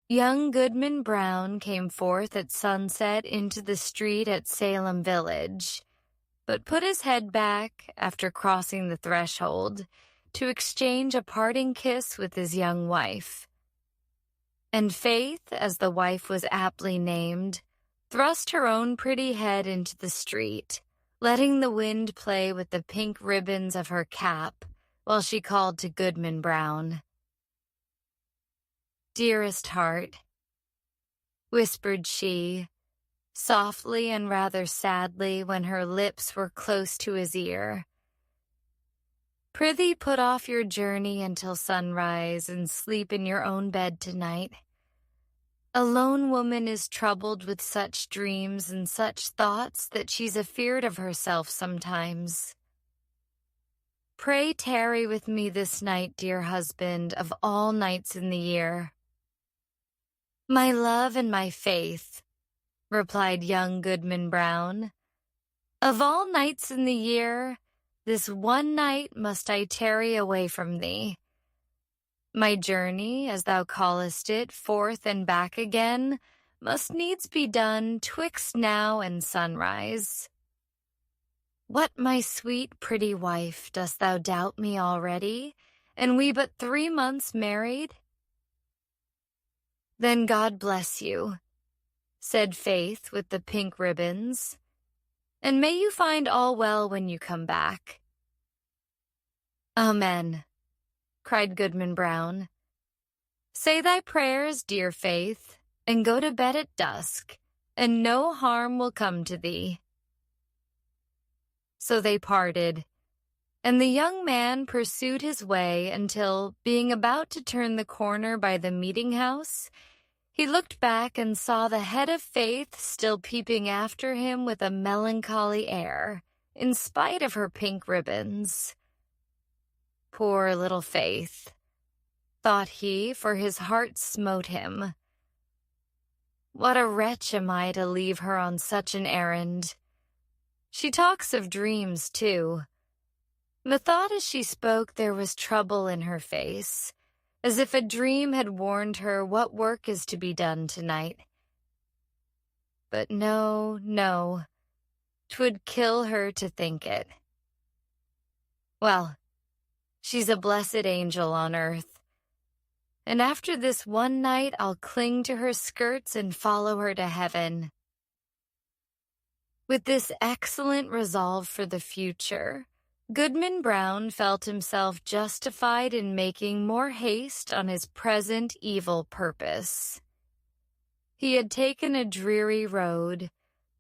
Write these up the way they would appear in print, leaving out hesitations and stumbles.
Young Goodman Brown came forth at sunset into the street at Salem Village, but put his head back after crossing the threshold to exchange a parting kiss with his young wife. And Faith, as the wife was aptly named, thrust her own pretty head into the street, letting the wind play with the pink ribbons of her cap while she called to Goodman Brown. "Dearest heart," whispered she, softly and rather sadly when her lips were close to his ear. "Prithee put off your journey until sunrise and sleep in your own bed tonight. A lone woman is troubled with such dreams and such thoughts that she's afeard of herself sometimes. Pray tarry with me this night, dear husband, of all nights in the year." "My love and my faith," replied young Goodman Brown, "of all nights in the year, this one night must I tarry away from thee. My journey, as thou callest it, forth and back again, must needs be done twixt now and sunrise. What, my sweet, pretty wife, dost thou doubt me already, and we but 3 months married?" "Then God bless you," said Faith with the pink ribbons, "and may you find all well when you come back." "Amen," cried Goodman Brown. "Say thy prayers, dear Faith, and go to bed at dusk, and no harm will come to thee." So they parted, and the young man pursued his way until, being about to turn the corner by the meeting house, he looked back and saw the head of Faith still peeping after him with a melancholy air, in spite of her pink ribbons. Poor little Faith, thought he, for his heart smote him. What a wretch am I to leave her on such an errand. She talks of dreams, too. Methought as she spoke there was trouble in her face, as if a dream had warned her what work is to be done tonight. But no, no, 'twould kill her to think it. Well, she's a blessed angel on earth, and after this one night I'll cling to her skirts and follow her to heaven. With this excellent resolve for the future, Goodman Brown felt himself justified in making more haste on his present evil purpose. He had taken a dreary road,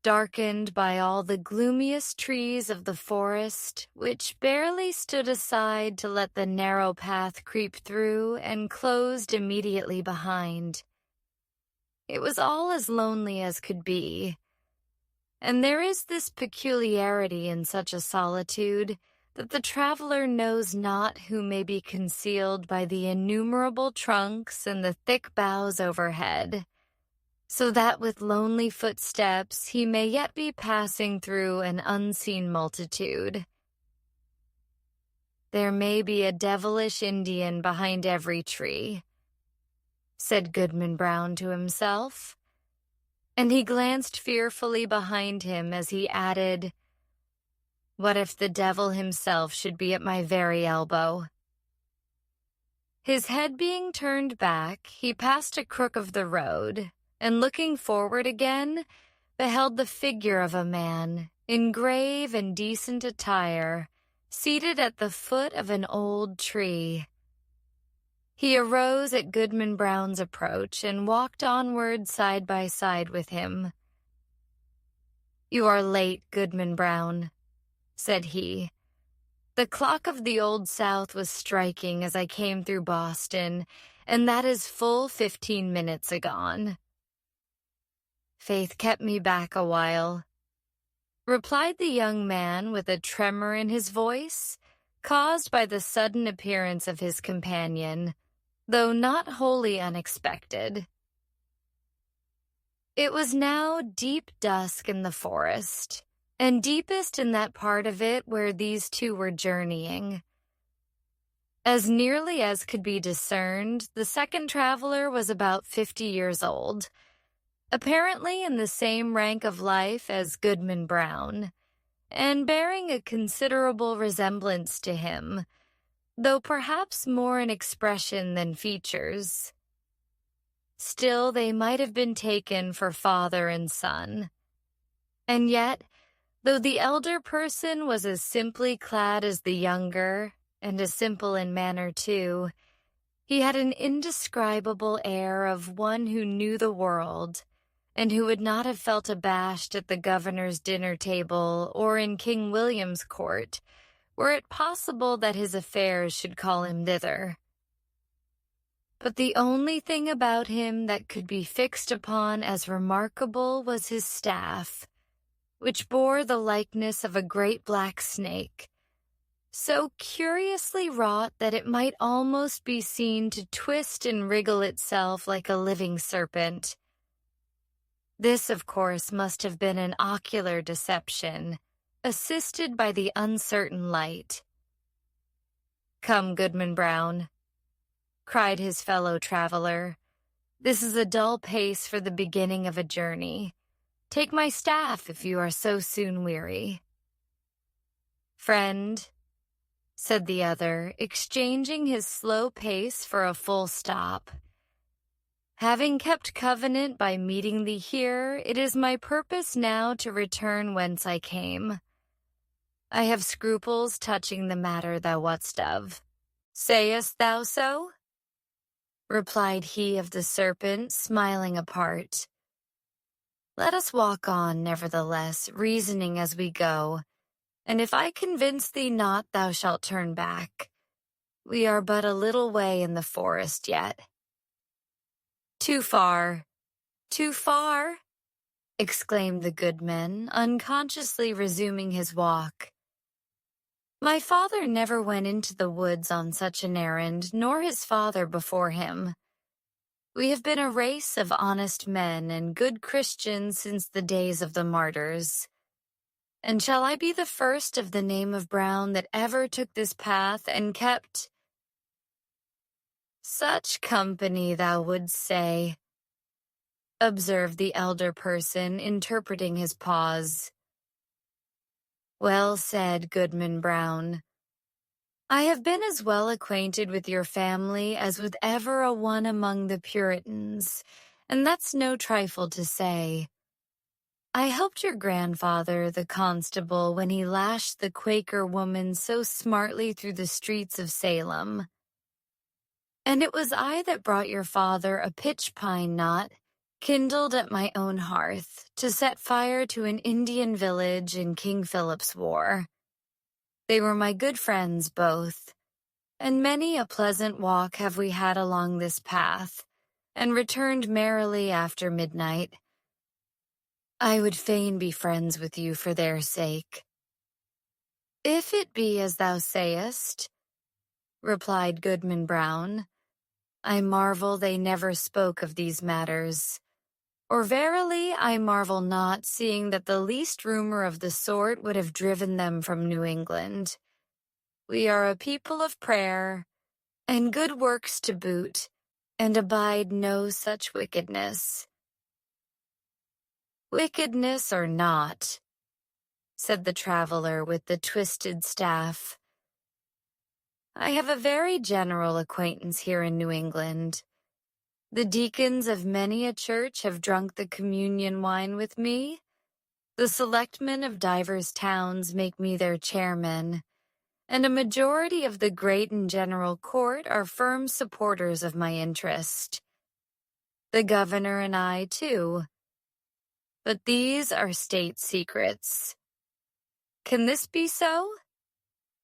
darkened by all the gloomiest trees of the forest, which barely stood aside to let the narrow path creep through and closed immediately behind. It was all as lonely as could be, and there is this peculiarity in such a solitude that the traveler knows not who may be concealed by the innumerable trunks and the thick boughs overhead, so that with lonely footsteps he may yet be passing through an unseen multitude. "There may be a devilish Indian behind every tree," said Goodman Brown to himself, and he glanced fearfully behind him as he added, "What if the devil himself should be at my very elbow?" His head being turned back, he passed a crook of the road, and looking forward again, beheld the figure of a man, in grave and decent attire, seated at the foot of an old tree. He arose at Goodman Brown's approach and walked onward side by side with him. "You are late, Goodman Brown," said he. "The clock of the Old South was striking as I came through Boston, and that is full 15 minutes agone." "Faith kept me back a while," replied the young man with a tremor in his voice, caused by the sudden appearance of his companion, though not wholly unexpected. It was now deep dusk in the forest, and deepest in that part of it where these two were journeying. As nearly as could be discerned, the second traveler was about 50 years old, apparently in the same rank of life as Goodman Brown, and bearing a considerable resemblance to him, though perhaps more in expression than features. Still, they might have been taken for father and son. And yet, though the elder person was as simply clad as the younger, and as simple in manner too, he had an indescribable air of one who knew the world, and who would not have felt abashed at the governor's dinner table or in King William's court, were it possible that his affairs should call him thither. But the only thing about him that could be fixed upon as remarkable was his staff, which bore the likeness of a great black snake, so curiously wrought that it might almost be seen to twist and wriggle itself like a living serpent. This, of course, must have been an ocular deception, assisted by the uncertain light. "Come, Goodman Brown," cried his fellow traveler. "This is a dull pace for the beginning of a journey. Take my staff if you are so soon weary." "Friend," said the other, exchanging his slow pace for a full stop, "having kept covenant by meeting thee here, it is my purpose now to return whence I came. I have scruples touching the matter thou wotst of." "Sayest thou so?" replied he of the serpent, smiling apart. "Let us walk on, nevertheless, reasoning as we go, and if I convince thee not, thou shalt turn back. We are but a little way in the forest yet." "Too far, too far," exclaimed the goodman, unconsciously resuming his walk. "My father never went into the woods on such an errand, nor his father before him. We have been a race of honest men and good Christians since the days of the martyrs. And shall I be the first of the name of Brown that ever took this path and kept such company, thou wouldst say?" observed the elder person, interpreting his pause. "Well said, Goodman Brown. I have been as well acquainted with your family as with ever a one among the Puritans, and that's no trifle to say. I helped your grandfather, the constable, when he lashed the Quaker woman so smartly through the streets of Salem. And it was I that brought your father a pitch pine knot, kindled at my own hearth, to set fire to an Indian village in King Philip's War. They were my good friends both, and many a pleasant walk have we had along this path, and returned merrily after midnight. I would fain be friends with you for their sake." "If it be as thou sayest," replied Goodman Brown, "I marvel they never spoke of these matters. Or verily, I marvel not, seeing that the least rumor of the sort would have driven them from New England. We are a people of prayer, and good works to boot, and abide no such wickedness." "Wickedness or not," said the traveler with the twisted staff, "I have a very general acquaintance here in New England. The deacons of many a church have drunk the communion wine with me. The selectmen of divers towns make me their chairman, and a majority of the great and general court are firm supporters of my interest. The governor and I, too. But these are state secrets. Can this be so?"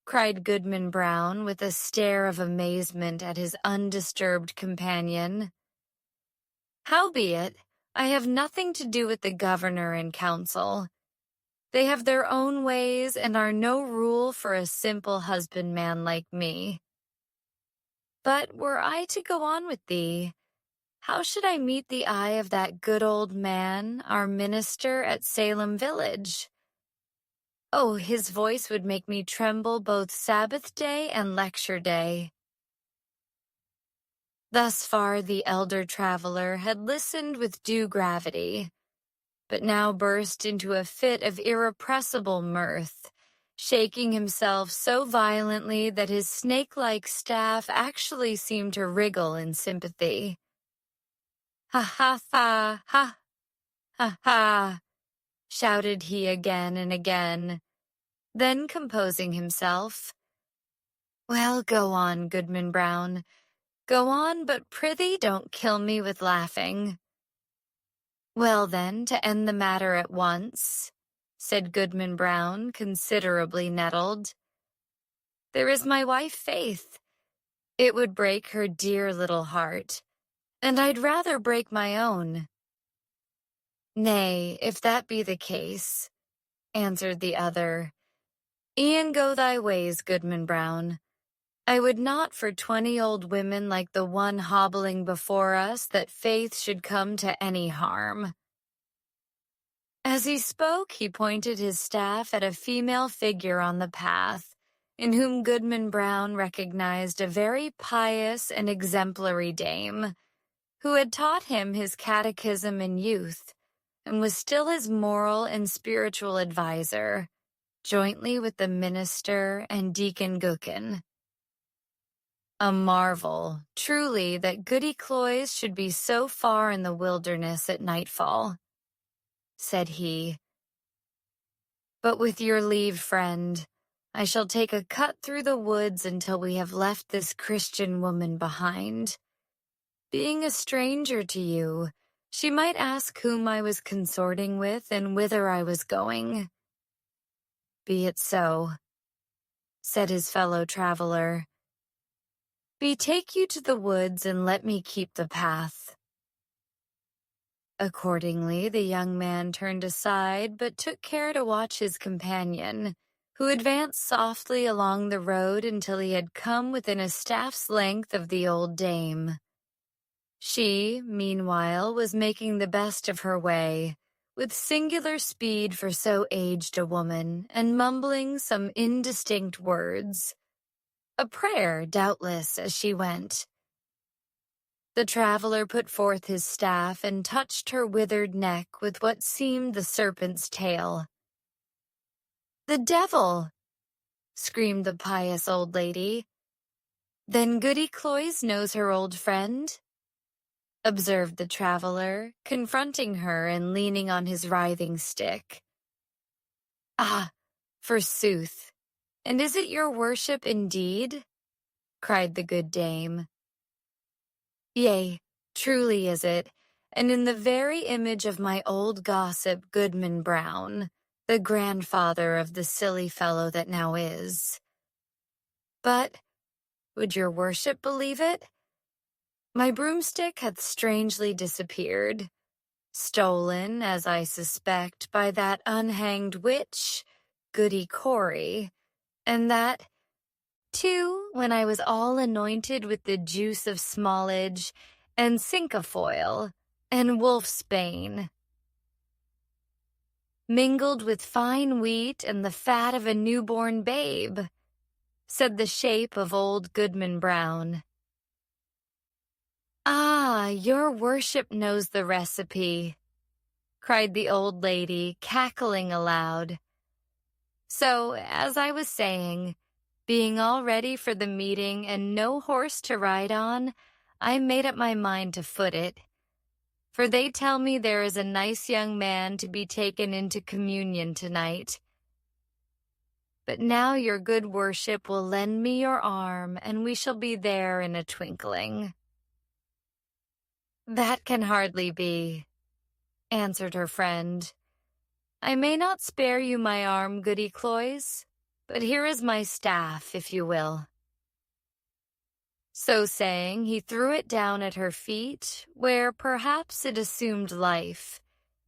cried Goodman Brown with a stare of amazement at his undisturbed companion. "Howbeit, I have nothing to do with the governor and council. They have their own ways and are no rule for a simple husbandman like me. But were I to go on with thee, how should I meet the eye of that good old man, our minister at Salem village? Oh, his voice would make me tremble both Sabbath day and lecture day." Thus far the elder traveler had listened with due gravity, but now burst into a fit of irrepressible mirth, shaking himself so violently that his snake-like staff actually seemed to wriggle in sympathy. "Ha ha ha, ha ha ha," shouted he again and again. Then composing himself, "Well, go on, Goodman Brown. Go on, but prithee don't kill me with laughing." "Well, then, to end the matter at once," said Goodman Brown, considerably nettled, "there is my wife Faith. It would break her dear little heart, and I'd rather break my own." "Nay, if that be the case," answered the other, "e'en go thy ways, Goodman Brown. I would not for 20 old women like the one hobbling before us that Faith should come to any harm." As he spoke, he pointed his staff at a female figure on the path, in whom Goodman Brown recognized a very pious and exemplary dame, who had taught him his catechism in youth, and was still his moral and spiritual adviser, jointly with the minister and Deacon Gookin. A marvel, truly, that Goody Cloyes should be so far in the wilderness at nightfall, said he. But with your leave, friend, I shall take a cut through the woods until we have left this Christian woman behind. Being a stranger to you, she might ask whom I was consorting with and whither I was going. Be it so, said his fellow traveler. Betake you to the woods and let me keep the path. Accordingly, the young man turned aside, but took care to watch his companion, who advanced softly along the road until he had come within a staff's length of the old dame. She, meanwhile, was making the best of her way, with singular speed for so aged a woman, and mumbling some indistinct words. A prayer, doubtless, as she went. The traveler put forth his staff and touched her withered neck with what seemed the serpent's tail. "The devil!" screamed the pious old lady. "Then Goody Cloyes knows her old friend?" observed the traveler, confronting her and leaning on his writhing stick. "Ah, forsooth! And is it your worship indeed?" cried the good dame. "Yea, truly is it, and in the very image of my old gossip Goodman Brown, the grandfather of the silly fellow that now is. But, would your worship believe it? My broomstick hath strangely disappeared, stolen, as I suspect, by that unhanged witch, Goody Cory, and that, too, when I was all anointed with the juice of smallage and cinquefoil and wolfsbane, mingled with fine wheat and the fat of a newborn babe," said the shape of old Goodman Brown. "Ah, your worship knows the recipe," cried the old lady, cackling aloud. "So, as I was saying, being all ready for the meeting and no horse to ride on, I made up my mind to foot it. For they tell me there is a nice young man to be taken into communion tonight. But now your good worship will lend me your arm, and we shall be there in a twinkling." "That can hardly be," answered her friend. "I may not spare you my arm, Goody Cloyes, but here is my staff, if you will." So saying, he threw it down at her feet, where perhaps it assumed life,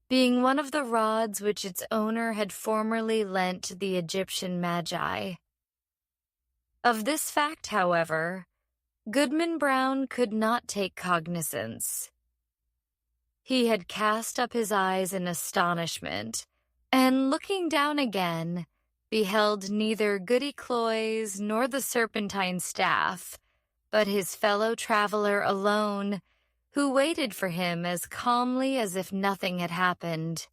being one of the rods which its owner had formerly lent to the Egyptian magi. Of this fact, however, Goodman Brown could not take cognizance. He had cast up his eyes in astonishment, and looking down again, beheld neither Goody Cloyes nor the serpentine staff, but his fellow traveler alone, who waited for him as calmly as if nothing had happened.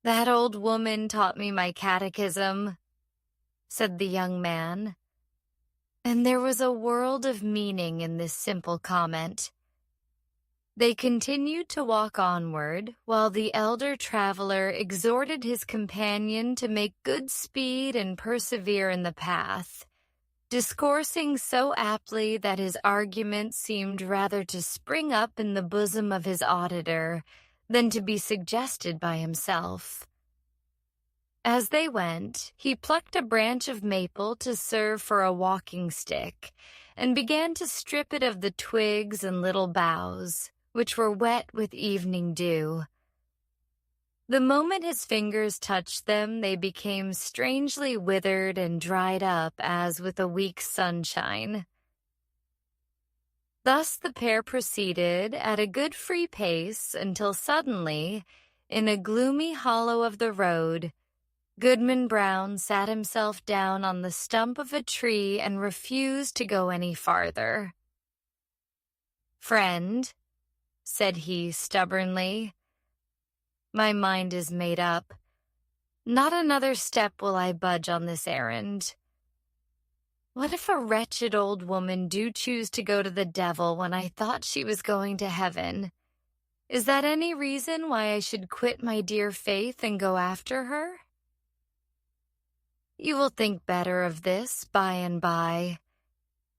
"That old woman taught me my catechism," said the young man, and there was a world of meaning in this simple comment. They continued to walk onward, while the elder traveler exhorted his companion to make good speed and persevere in the path, discoursing so aptly that his argument seemed rather to spring up in the bosom of his auditor than to be suggested by himself. As they went, he plucked a branch of maple to serve for a walking stick, and began to strip it of the twigs and little boughs, which were wet with evening dew. The moment his fingers touched them, they became strangely withered and dried up as with a week's sunshine. Thus the pair proceeded at a good free pace until suddenly, in a gloomy hollow of the road, Goodman Brown sat himself down on the stump of a tree and refused to go any farther. "Friend," said he stubbornly, "my mind is made up. Not another step will I budge on this errand. What if a wretched old woman do choose to go to the devil when I thought she was going to heaven? Is that any reason why I should quit my dear faith and go after her? You will think better of this by and by,"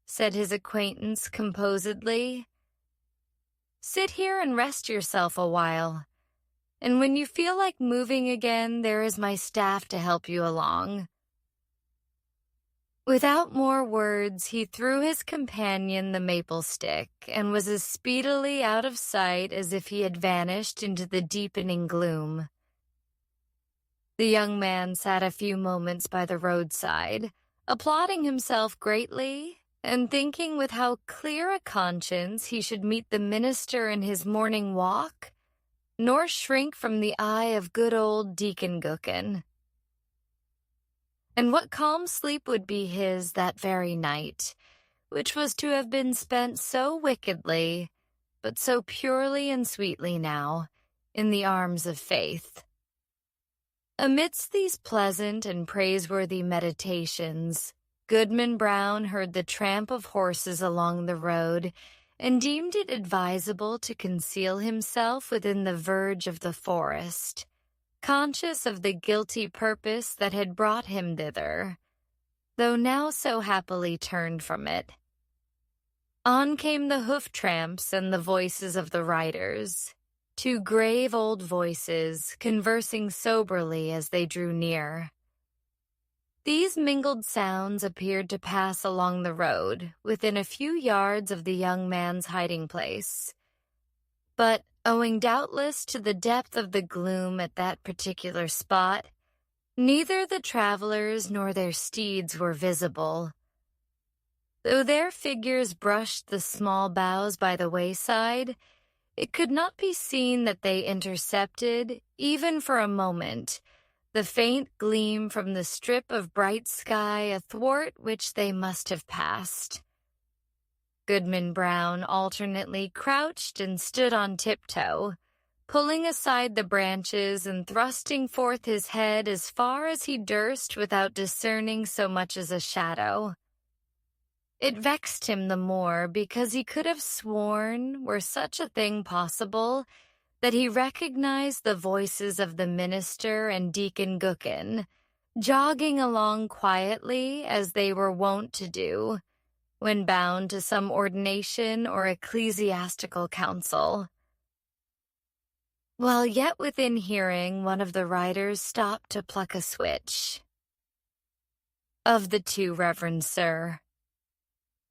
said his acquaintance composedly. "Sit here and rest yourself a while, and when you feel like moving again, there is my staff to help you along." Without more words, he threw his companion the maple stick and was as speedily out of sight as if he had vanished into the deepening gloom. The young man sat a few moments by the roadside, applauding himself greatly and thinking with how clear a conscience he should meet the minister in his morning walk, nor shrink from the eye of good old Deacon Gookin. And what calm sleep would be his that very night, which was to have been spent so wickedly, but so purely and sweetly now, in the arms of faith. Amidst these pleasant and praiseworthy meditations, Goodman Brown heard the tramp of horses along the road and deemed it advisable to conceal himself within the verge of the forest, conscious of the guilty purpose that had brought him thither, though now so happily turned from it. On came the hoof-tramps and the voices of the riders, two grave old voices conversing soberly as they drew near. These mingled sounds appeared to pass along the road, within a few yards of the young man's hiding place. But, owing doubtless to the depth of the gloom at that particular spot, neither the travelers nor their steeds were visible. Though their figures brushed the small boughs by the wayside, it could not be seen that they intercepted, even for a moment, the faint gleam from the strip of bright sky athwart which they must have passed. Goodman Brown alternately crouched and stood on tiptoe, pulling aside the branches and thrusting forth his head as far as he durst without discerning so much as a shadow. It vexed him the more because he could have sworn, were such a thing possible, that he recognized the voices of the minister and Deacon Gookin, jogging along quietly as they were wont to do, when bound to some ordination or ecclesiastical council. While yet within hearing, one of the riders stopped to pluck a switch. "Of the two, Reverend Sir,"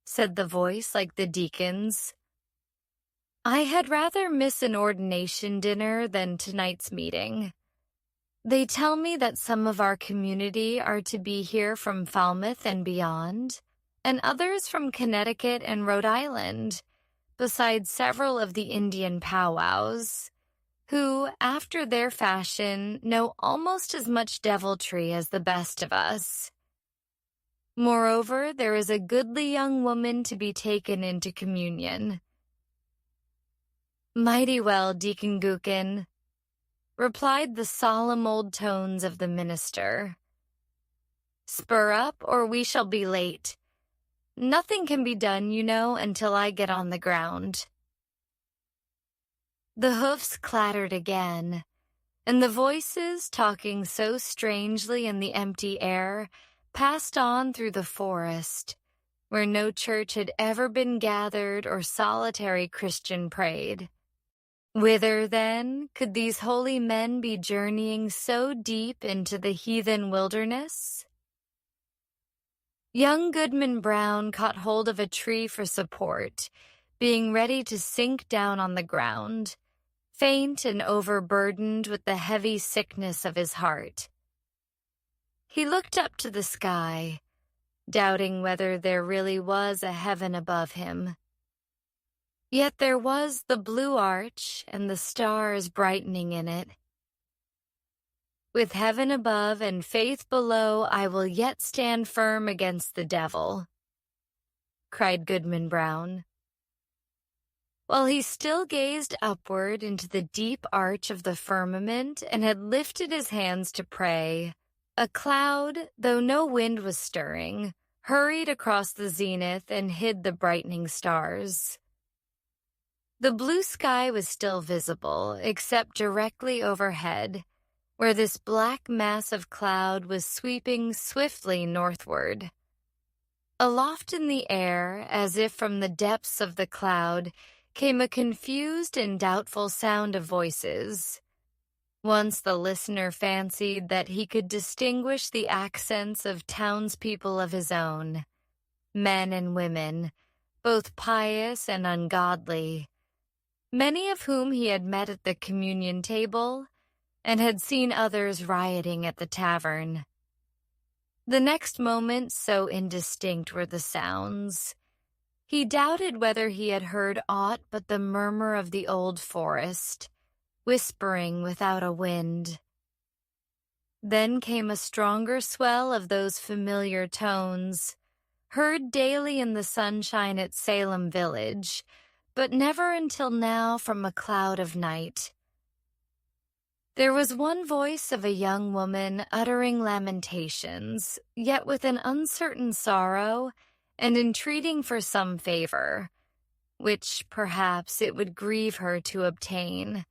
said the voice like the deacon's, "I had rather miss an ordination dinner than tonight's meeting. They tell me that some of our community are to be here from Falmouth and beyond, and others from Connecticut and Rhode Island, besides several of the Indian powwows, who, after their fashion, know almost as much deviltry as the best of us. 'Tis well, said the deacon, "I will not deny it. 'Tis a strange Moreover, there is a goodly young woman to be taken into communion." "Mighty well, Deacon Gookin," replied the solemn old tones of the minister. "Spur up, or we shall be late. Nothing can be done, you know, until I get on the ground." The hoofs clattered again, and the voices, talking so strangely in the empty air, passed on through the forest, where no church had ever been gathered or solitary Christian prayed. Whither, then, could these holy men be journeying so deep into the heathen wilderness? Young Goodman Brown caught hold of a tree for support, being ready to sink down on the ground, faint and overburdened with the heavy sickness of his heart. He looked up to the sky, doubting whether there really was a heaven above him. Yet there was the blue arch and the stars brightening in it. "With heaven above and faith below, I will yet stand firm against the devil," cried Goodman Brown. While he still gazed upward into the deep arch of the firmament and had lifted his hands to pray, a cloud, though no wind was stirring, hurried across the zenith and hid the brightening stars. The blue sky was still visible, except directly overhead, where this black mass of cloud was sweeping swiftly northward. Aloft in the air, as if from the depths of the cloud, came a confused and doubtful sound of voices. Once the listener fancied that he could distinguish the accents of townspeople of his own, men and women, both pious and ungodly, many of whom he had met at the communion table and had seen others rioting at the tavern. The next moment, so indistinct were the sounds, he doubted whether he had heard aught but the murmur of the old forest, whispering without a wind. Then came a stronger swell of those familiar tones, heard daily in the sunshine at Salem village, but never until now from a cloud of night. There was one voice of a young woman uttering lamentations, yet with an uncertain sorrow, and entreating for some favor, which perhaps it would grieve her to obtain.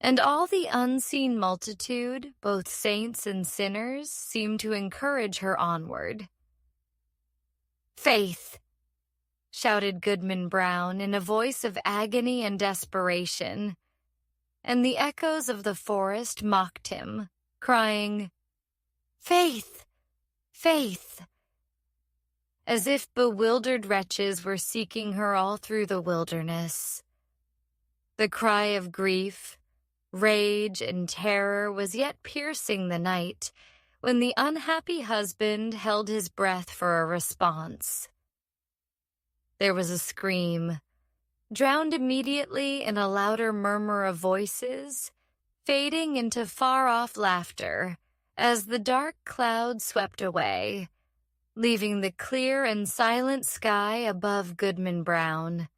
And all the unseen multitude, both saints and sinners, seemed to encourage her onward. "Faith!" shouted Goodman Brown in a voice of agony and desperation, and the echoes of the forest mocked him, crying, "Faith! Faith!" as if bewildered wretches were seeking her all through the wilderness. The cry of grief, rage, and terror was yet piercing the night when the unhappy husband held his breath for a response. There was a scream, drowned immediately in a louder murmur of voices, fading into far-off laughter as the dark cloud swept away, leaving the clear and silent sky above Goodman Brown.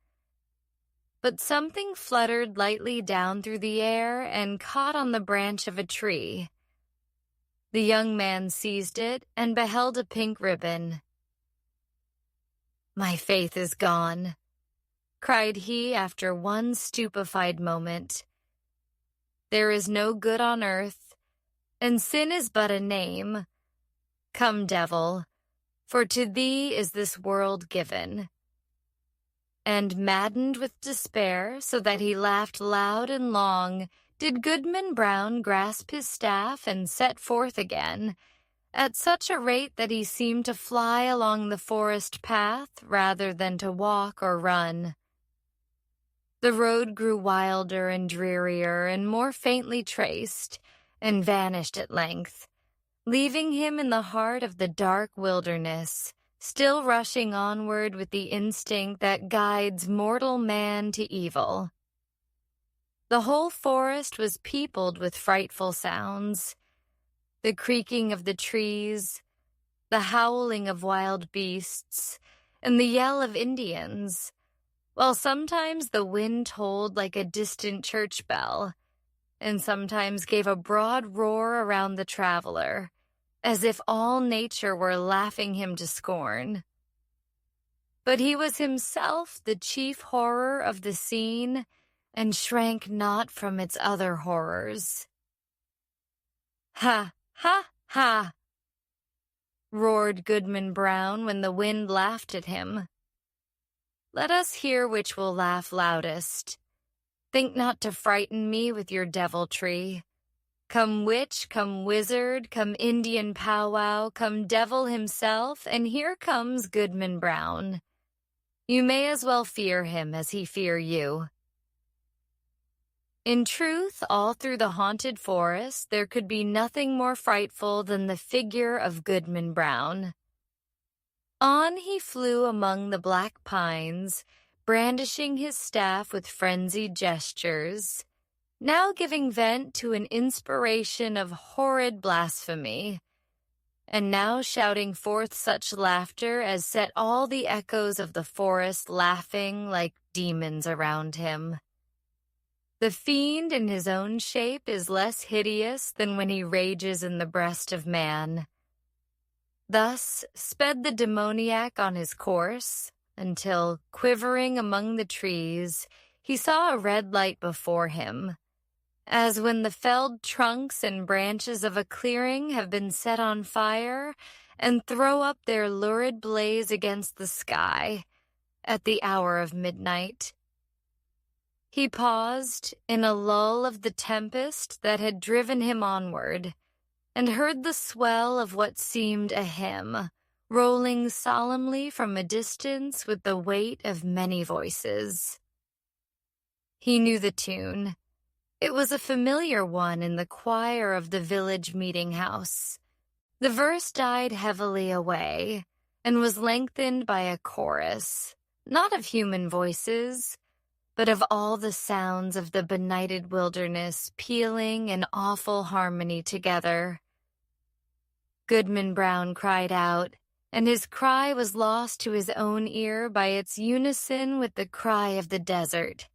But something fluttered lightly down through the air and caught on the branch of a tree. The young man seized it and beheld a pink ribbon. "My faith is gone," cried he after one stupefied moment. "There is no good on earth, and sin is but a name. Come, devil, for to thee is this world given." And maddened with despair, so that he laughed loud and long, did Goodman Brown grasp his staff and set forth again, at such a rate that he seemed to fly along the forest path rather than to walk or run. The road grew wilder and drearier and more faintly traced, and vanished at length, leaving him in the heart of the dark wilderness, still rushing onward with the instinct that guides mortal man to evil. The whole forest was peopled with frightful sounds, the creaking of the trees, the howling of wild beasts, and the yell of Indians, while sometimes the wind tolled like a distant church bell, and sometimes gave a broad roar around the traveler, as if all nature were laughing him to scorn. But he was himself the chief horror of the scene, and shrank not from its other horrors. "Ha, ha, ha!" roared Goodman Brown when the wind laughed at him. "Let us hear which will laugh loudest. Think not to frighten me with your deviltry. Come witch, come wizard, come Indian powwow, come devil himself, and here comes Goodman Brown. You may as well fear him as he fear you." In truth, all through the haunted forest, there could be nothing more frightful than the figure of Goodman Brown. On he flew among the black pines, brandishing his staff with frenzied gestures, now giving vent to an inspiration of horrid blasphemy, and now shouting forth such laughter as set all the echoes of the forest laughing like demons around him. The fiend in his own shape is less hideous than when he rages in the breast of man. Thus sped the demoniac on his course, until, quivering among the trees, he saw a red light before him, as when the felled trunks and branches of a clearing have been set on fire and throw up their lurid blaze against the sky at the hour of midnight. He paused in a lull of the tempest that had driven him onward, and heard the swell of what seemed a hymn, rolling solemnly from a distance with the weight of many voices. He knew the tune. It was a familiar one in the choir of the village meeting house. The verse died heavily away, and was lengthened by a chorus, not of human voices, but of all the sounds of the benighted wilderness pealing in awful harmony together. Goodman Brown cried out, and his cry was lost to his own ear by its unison with the cry of the desert.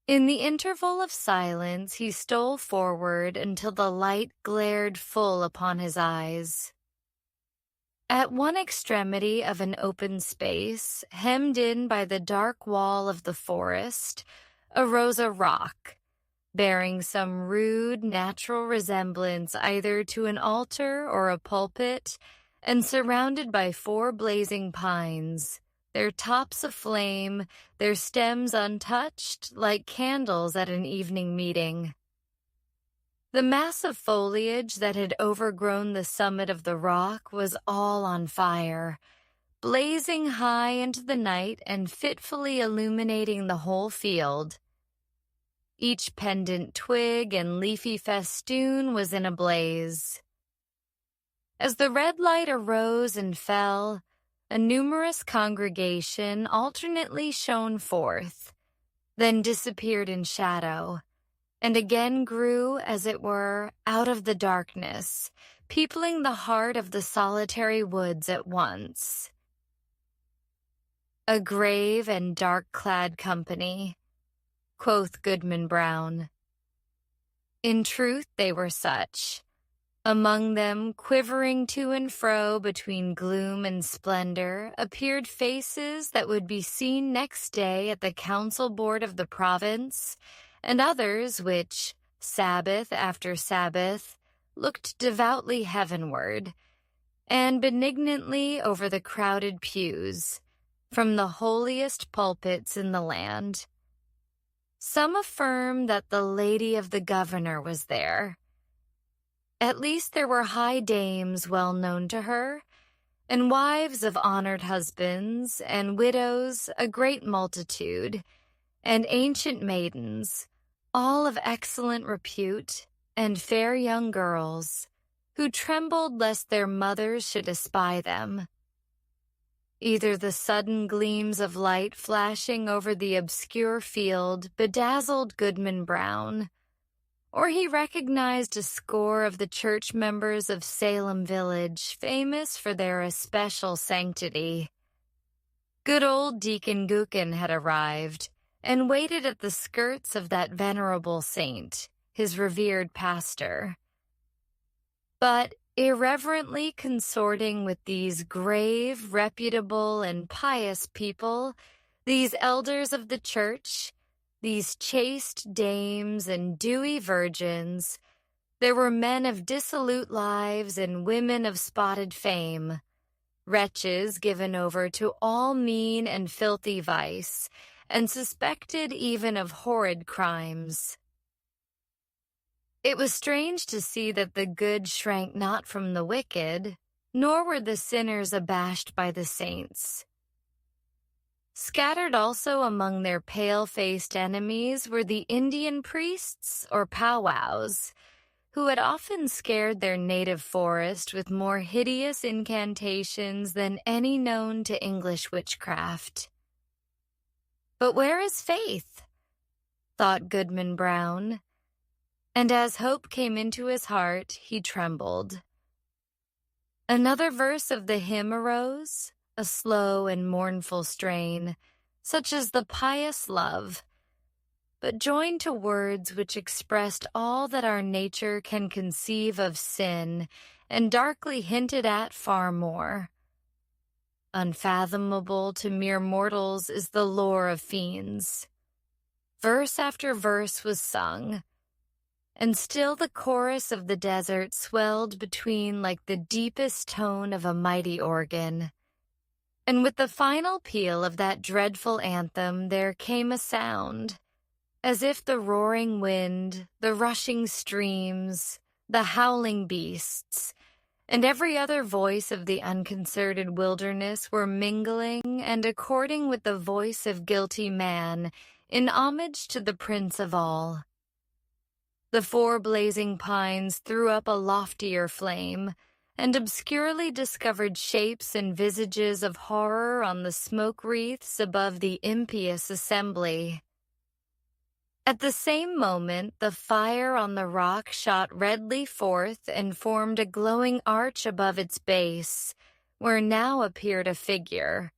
In the interval of silence, he stole forward until the light glared full upon his eyes. At one extremity of an open space, hemmed in by the dark wall of the forest, arose a rock, bearing some rude natural resemblance either to an altar or a pulpit, and surrounded by 4 blazing pines, their tops aflame, their stems untouched, like candles at an evening meeting. The mass of foliage that had overgrown the summit of the rock was all on fire, blazing high into the night and fitfully illuminating the whole field. Each pendant twig and leafy festoon was in a blaze. As the red light arose and fell, a numerous congregation alternately shone forth, then disappeared in shadow, and again grew, as it were, out of the darkness, peopling the heart of the solitary woods at once. "A grave and dark-clad company," quoth Goodman Brown. In truth they were such. Among them, quivering to and fro between gloom and splendor, appeared faces that would be seen next day at the council board of the province, and others which, Sabbath after Sabbath, looked devoutly heavenward, and benignantly over the crowded pews, from the holiest pulpits in the land. Some affirm that the lady of the governor was there. At least there were high dames well known to her, and wives of honored husbands, and widows a great multitude, and ancient maidens, all of excellent repute, and fair young girls, who trembled lest their mothers should espy them. Either the sudden gleams of light flashing over the obscure field bedazzled Goodman Brown, or he recognized a score of the church members of Salem Village, famous for their especial sanctity. Good old Deacon Gookin had arrived and waited at the skirts of that venerable saint, his revered pastor. But irreverently consorting with these grave, reputable, and pious people, these elders of the church, these chaste dames and dewy virgins, there were men of dissolute lives and women of spotted fame, wretches given over to all mean and filthy vice, and suspected even of horrid crimes. It was strange to see that the good shrank not from the wicked, nor were the sinners abashed by the saints. Scattered also among their pale-faced enemies were the Indian priests or powwows, who had often scared their native forest with more hideous incantations than any known to English witchcraft. But where is faith? Thought Goodman Brown, and as hope came into his heart, he trembled. Another verse of the hymn arose, a slow and mournful strain, such as the pious love, but joined to words which expressed all that our nature can conceive of sin, and darkly hinted at far more. Unfathomable to mere mortals is the lore of fiends. Verse after verse was sung, and still the chorus of the desert swelled between like the deepest tone of a mighty organ. And with the final peal of that dreadful anthem there came a sound, as if the roaring wind, the rushing streams, the howling beasts, and every other voice of the unconcerted wilderness were mingling and according with the voice of guilty man in homage to the Prince of all. The four blazing pines threw up a loftier flame, and obscurely discovered shapes and visages of horror on the smoke wreaths above the impious assembly. At the same moment, the fire on the rock shot redly forth and formed a glowing arch above its base, where now appeared a figure.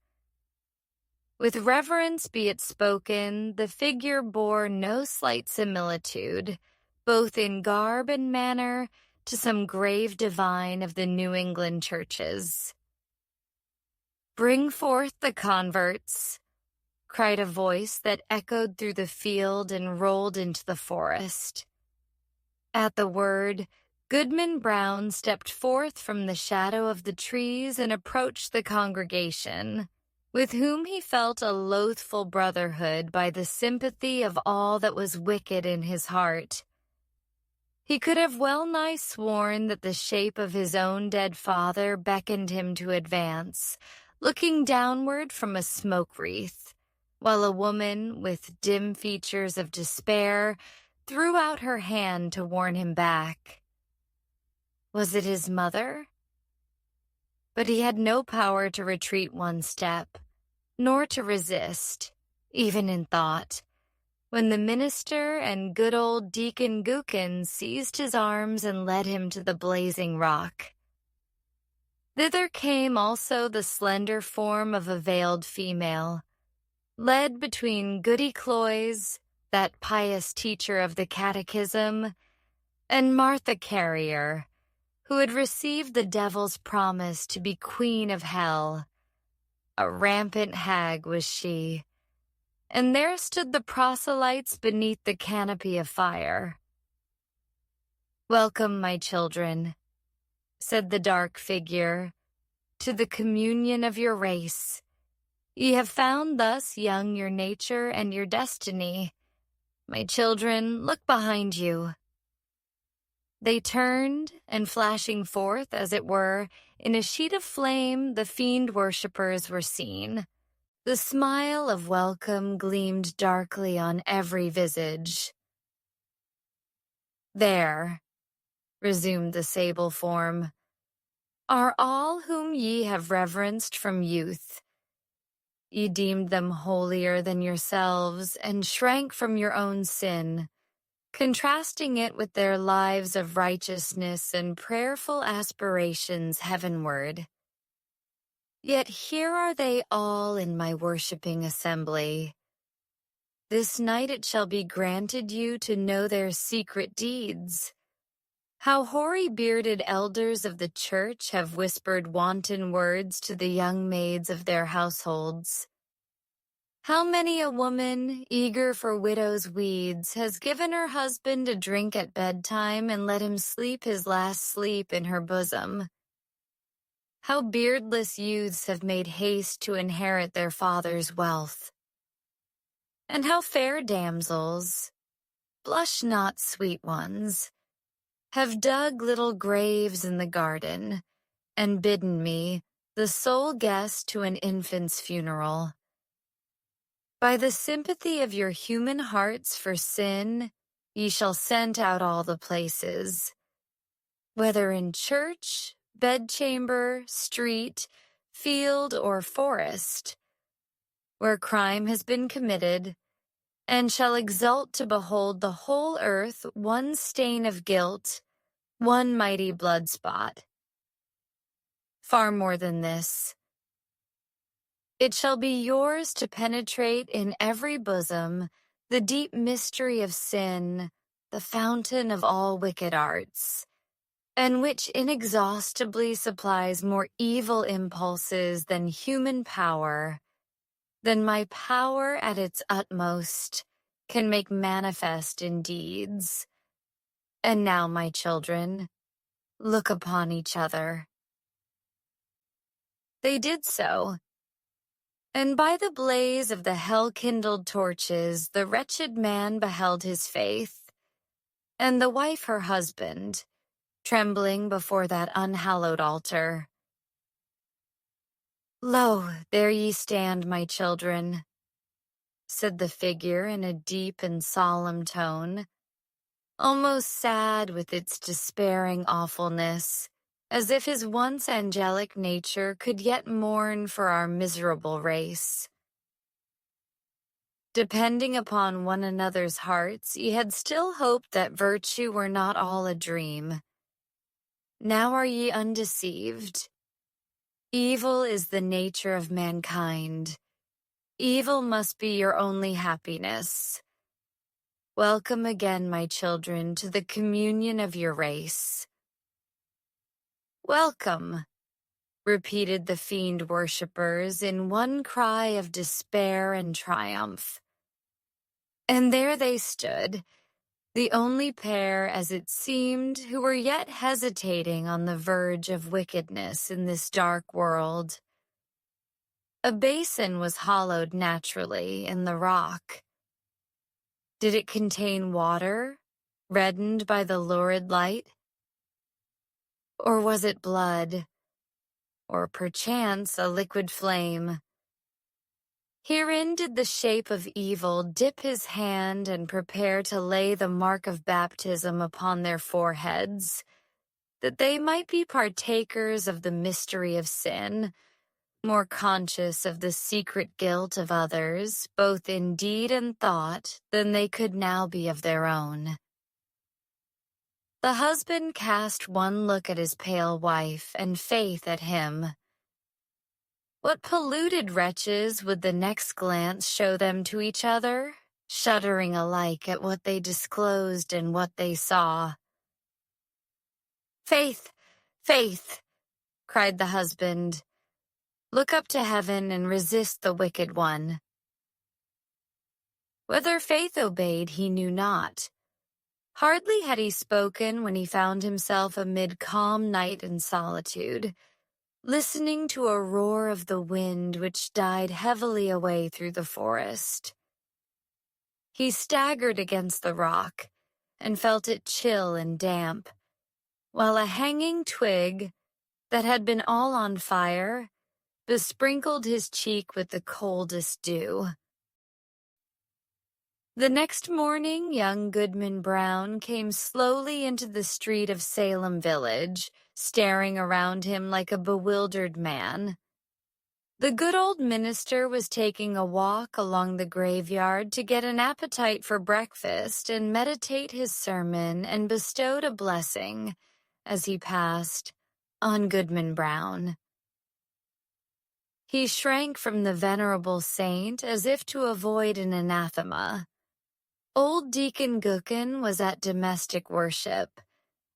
With reverence be it spoken, the figure bore no slight similitude, both in garb and manner, to some grave divine of the New England churches. "Bring forth the converts," cried a voice that echoed through the field and rolled into the forest. At the word, Goodman Brown stepped forth from the shadow of the trees and approached the congregation, with whom he felt a loathful brotherhood by the sympathy of all that was wicked in his heart. He could have well nigh sworn that the shape of his own dead father beckoned him to advance, looking downward from a smoke wreath, while a woman with dim features of despair threw out her hand to warn him back. Was it his mother? But he had no power to retreat one step, nor to resist, even in thought, when the minister and good old Deacon Gookin seized his arms and led him to the blazing rock. Thither came also the slender form of a veiled female, led between Goody Cloyes, that pious teacher of the catechism, and Martha Carrier, who had received the devil's promise to be queen of hell. A rampant hag was she, and there stood the proselytes beneath the canopy of fire. "Welcome, my children," said the dark figure, "to the communion of your race. Ye have found thus young your nature and your destiny. My children, look behind you." They turned, and flashing forth, as it were, in a sheet of flame, the fiend worshippers were seen. The smile of welcome gleamed darkly on every visage. "There," resumed the sable form, "are all whom ye have reverenced from youth. Ye deemed them holier than yourselves, and shrank from your own sin. contrasting it with their lives of righteousness and prayerful aspirations heavenward. Yet here are they all in my worshipping assembly. This night it shall be granted you to know their secret deeds. How hoary-bearded elders of the church have whispered wanton words to the young maids of their households. How many a woman, eager for widow's weeds, has given her husband a drink at bedtime and let him sleep his last sleep in her bosom. How beardless youths have made haste to inherit their father's wealth. And how fair damsels, blush not, sweet ones, have dug little graves in the garden, and bidden me, the sole guest to an infant's funeral. By the sympathy of your human hearts for sin, ye shall scent out all the places, whether in church, bedchamber, street, field, or forest, where crime has been committed, and shall exult to behold the whole earth one stain of guilt, one mighty blood spot. Far more than this, it shall be yours to penetrate in every bosom the deep mystery of sin, the fountain of all wicked arts, and which inexhaustibly supplies more evil impulses than human power, than my power at its utmost can make manifest in deeds. And now, my children, look upon each other. They did so, and by the blaze of the hell-kindled torches the wretched man beheld his faith, and the wife her husband, trembling before that unhallowed altar. Lo, there ye stand, my children, said the figure in a deep and solemn tone, almost sad with its despairing awfulness, as if his once angelic nature could yet mourn for our miserable race. Depending upon one another's hearts, ye had still hoped that virtue were not all a dream. Now are ye undeceived. Evil is the nature of mankind. Evil must be your only happiness. Welcome again, my children, to the communion of your race. Welcome, repeated the fiend worshippers in one cry of despair and triumph. And there they stood, the only pair, as it seemed, who were yet hesitating on the verge of wickedness in this dark world. A basin was hollowed naturally in the rock. Did it contain water, reddened by the lurid light? Or was it blood, or perchance a liquid flame? Herein did the shape of evil dip his hand and prepare to lay the mark of baptism upon their foreheads, that they might be partakers of the mystery of sin, more conscious of the secret guilt of others, both in deed and thought, than they could now be of their own. The husband cast one look at his pale wife, and Faith at him. What polluted wretches would the next glance show them to each other, shuddering alike at what they disclosed and what they saw? Faith, Faith, cried the husband, look up to heaven and resist the wicked one. Whether Faith obeyed he knew not. Hardly had he spoken when he found himself amid calm night and solitude, listening to a roar of the wind which died heavily away through the forest. He staggered against the rock and felt it chill and damp, while a hanging twig, that had been all on fire, besprinkled his cheek with the coldest dew. The next morning, young Goodman Brown came slowly into the street of Salem village, staring around him like a bewildered man. The good old minister was taking a walk along the graveyard to get an appetite for breakfast and meditate his sermon, and bestowed a blessing, as he passed, on Goodman Brown. He shrank from the venerable saint as if to avoid an anathema. Old Deacon Gookin was at domestic worship,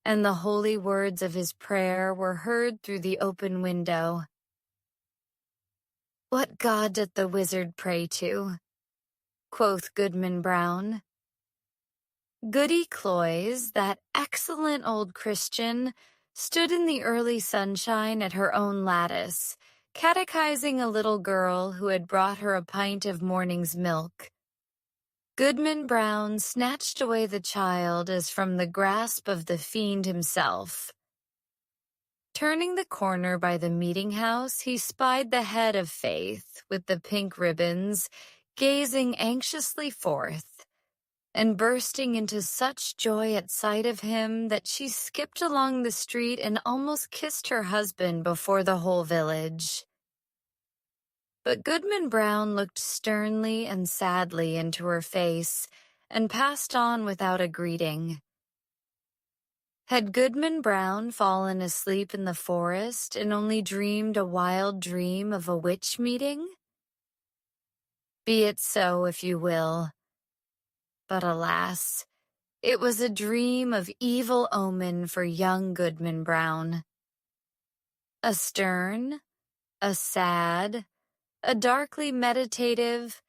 and the holy words of his prayer were heard through the open window. "What God doth the wizard pray to?" quoth Goodman Brown. Goody Cloyes, that excellent old Christian, stood in the early sunshine at her own lattice, catechizing a little girl who had brought her a pint of morning's milk. Goodman Brown snatched away the child as from the grasp of the fiend himself. Turning the corner by the meeting-house, he spied the head of Faith, with the pink ribbons, gazing anxiously forth, and bursting into such joy at sight of him that she skipped along the street and almost kissed her husband before the whole village. But Goodman Brown looked sternly and sadly into her face, and passed on without a greeting. Had Goodman Brown fallen asleep in the forest and only dreamed a wild dream of a witch meeting? Be it so, if you will. But alas, it was a dream of evil omen for young Goodman Brown. A stern, a sad, a darkly meditative,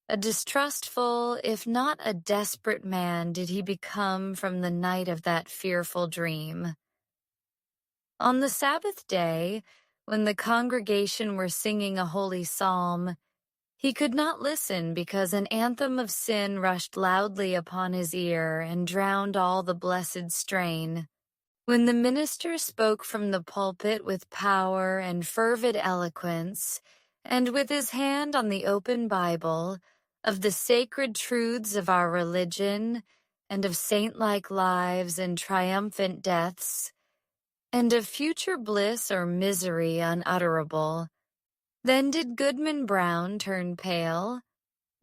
a distrustful, if not a desperate man did he become from the night of that fearful dream. On the Sabbath day, when the congregation were singing a holy psalm, he could not listen because an anthem of sin rushed loudly upon his ear and drowned all the blessed strain. When the minister spoke from the pulpit with power and fervid eloquence, and with his hand on the open Bible, of the sacred truths of our religion, and of saint-like lives and triumphant deaths, and of future bliss or misery unutterable, then did Goodman Brown turn pale,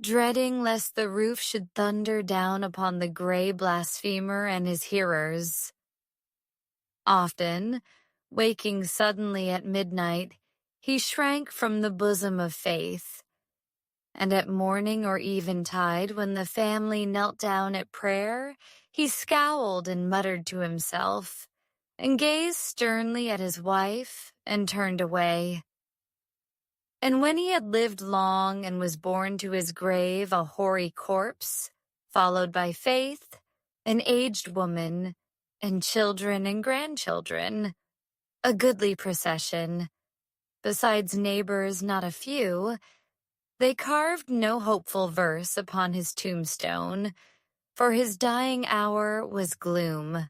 dreading lest the roof should thunder down upon the gray blasphemer and his hearers. Often, waking suddenly at midnight, he shrank from the bosom of faith, and at morning or eventide, when the family knelt down at prayer, he scowled and muttered to himself, and gazed sternly at his wife, and turned away. And when he had lived long and was borne to his grave a hoary corpse, followed by Faith, an aged woman, and children and grandchildren, a goodly procession, besides neighbors not a few, they carved no hopeful verse upon his tombstone, for his dying hour was gloom.